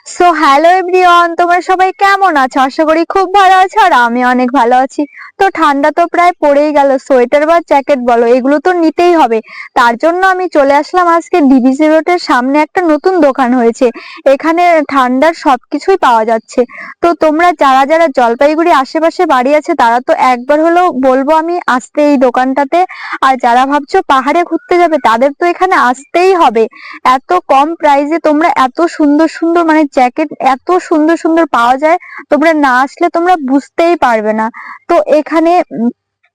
So hello everyone, তোমরা সবাই কেমন আছো? আশা করি খুব ভালো আছো আর আমি অনেক ভালো আছি। তো ঠান্ডা তো প্রায় পড়েই গেল, সোয়েটার বা জ্যাকেট বলো এগুলো তো নিতেই হবে। তার জন্য আমি চলে আসলাম আজকে ডিবিসি রোডের সামনে একটা নতুন দোকান হয়েছে। এখানে ঠান্ডার সবকিছুই পাওয়া যাচ্ছে। তো তোমরা যারা যারা জলপাইগুড়ি আশেপাশে বাড়ি আছে তারা তো একবার হলেও বলবো আমি আসতে এই দোকানটাতে। আর যারা ভাবছো পাহাড়ে ঘুরতে যাবে তাদের তো এখানে আসতেই হবে। এত কম প্রাইসে তোমরা এত সুন্দর সুন্দর মানে জ্যাকেট এত সুন্দর সুন্দর পাওয়া যায়, তোমরা না আসলে তোমরা বুঝতেই পারবে না। তো এখানে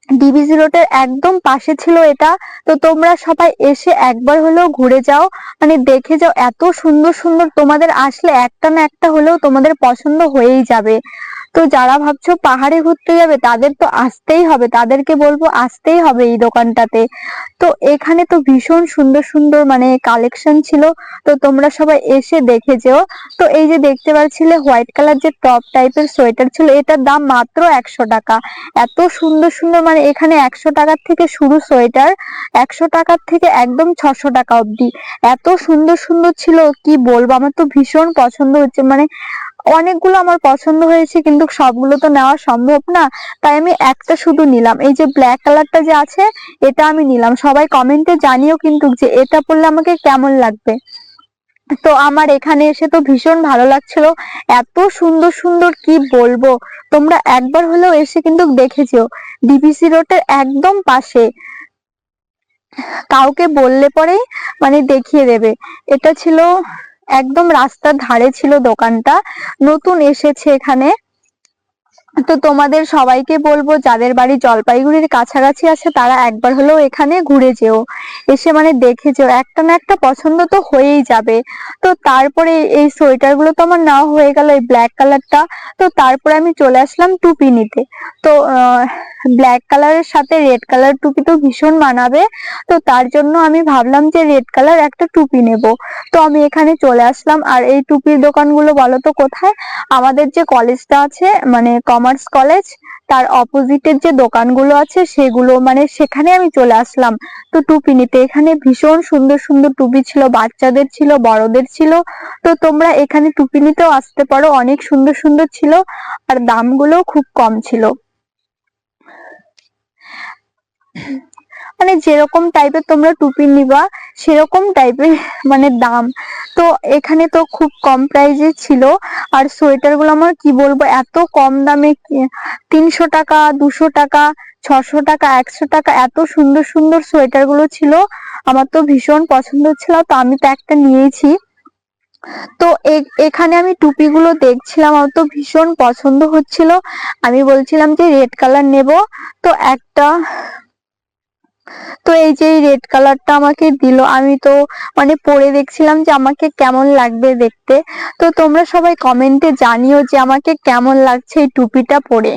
ডিবিসি রোডের একদম পাশে ছিল এটা। তো তোমরা সবাই এসে একবার হলেও ঘুরে যাও, মানে দেখে যাও, এত সুন্দর সুন্দর, তোমাদের আসলে একটা না একটা হলেও তোমাদের পছন্দ হয়েই যাবে। তো যারা ভাবছো পাহাড়ে ঘুরতে যাবে তাদের তো আসতেই হবে, তাদেরকে বলবো আসতেই হবে এই দোকানটাতে। তো এখানে তো ভীষণ সুন্দর সুন্দর মানে কালেকশন ছিল। তো তোমরা সবাই এসে দেখে যেও। তো এই যে দেখতে পাচ্ছিলে হোয়াইট কালার যে টপ টাইপের সোয়েটার ছিল, এটার দাম মাত্র 100 টাকা। এত সুন্দর সুন্দর মানে এখানে 100 টাকার থেকে শুরু সোয়েটার, 100 টাকার থেকে একদম 600 টাকা অব্দি। এত সুন্দর সুন্দর ছিল কি বলবো, আমার তো ভীষণ পছন্দ হচ্ছে। মানে অনেকগুলো আমার পছন্দ হয়েছে কিন্তু সবগুলো তো নেওয়া সম্ভব না, তাই আমি একটা শুধু নিলাম। এই যে ব্ল্যাক কালারটা যে আছে এটা আমি নিলাম। সবাই কমেন্টে জানিও কিন্তু যে এটা পরলে আমাকে কেমন লাগবে। তো আমার এখানে এসে তো ভীষণ ভালো লাগছিল, এত সুন্দর সুন্দর কি বলবো। তোমরা একবার হলেও এসে কিন্তু দেখে যেও, ডিবিসি রোডের একদম পাশে। কাউকে বললে পরেই মানে দেখিয়ে দেবে। এটা ছিল একদম রাস্তার ধারে ছিল দোকানটা, নতুন এসেছে এখানে। তো তোমাদের সবাইকে বলবো যাদের বাড়ি জলপাইগুড়ির কাছাকাছি আছে তারা একবার হলেও এখানে ঘুরে যেও, এসে মানে দেখে যেও, একটা না একটা পছন্দ তো হয়েই যাবে। তো তারপরে এই সোয়েটার গুলো তো আমার নেওয়া হয়ে গেল, এই ব্ল্যাক কালারটা। তো তারপরে আমি চলে আসলাম টুপি নিতে। তো ব্ল্যাক কালারের সাথে রেড কালার টুপি তো ভীষণ মানাবে। তো তার জন্য আমি ভাবলাম যে রেড কালার একটা টুপি নেব। তো আমি এখানে চলে আসলাম। আর এই টুপির দোকানগুলো বলো তো কোথায়? আমাদের যে কলেজটা আছে মানে কমার্স কলেজ, তার অপোজিটের যে দোকানগুলো আছে সেগুলো মানে সেখানে আমি চলে আসলাম। তো টুপি নিতে এখানে ভীষণ সুন্দর সুন্দর টুপি ছিল, বাচ্চাদের ছিল, বড়দের ছিল। তো তোমরা এখানে টুপি নিতেও আসতে পারো, অনেক সুন্দর সুন্দর ছিল আর দামগুলো খুব কম ছিল। মানে যেরকম টাইপের তোমরা টুপি নিবা সেরকম টাইপের মানে দাম। তো এখানে তো খুব কম প্রাইজে ছিল। আর সোয়েটার গুলো আমার কি বলবো, এত কম দামে, 300 টাকা, 200 টাকা, 600 টাকা, 100 টাকা, এত সুন্দর সুন্দর সোয়েটার গুলো ছিল। আমার তো ভীষণ পছন্দ ছিল, তো আমি তো একটা নিয়েছি। তো এখানে আমি টুপিগুলো দেখছিলাম, আমার তো ভীষণ পছন্দ হচ্ছিল। আমি বলছিলাম যে রেড কালার নেব। তো একটা, তো এই যে রেড কালারটা আমাকে দিল, আমি তো মানে পরে দেখছিলাম যে আমাকে কেমন লাগবে দেখতে। তো তোমরা সবাই কমেন্টে জানিও যে আমাকে কেমন লাগছে এই টুপিটা পরে।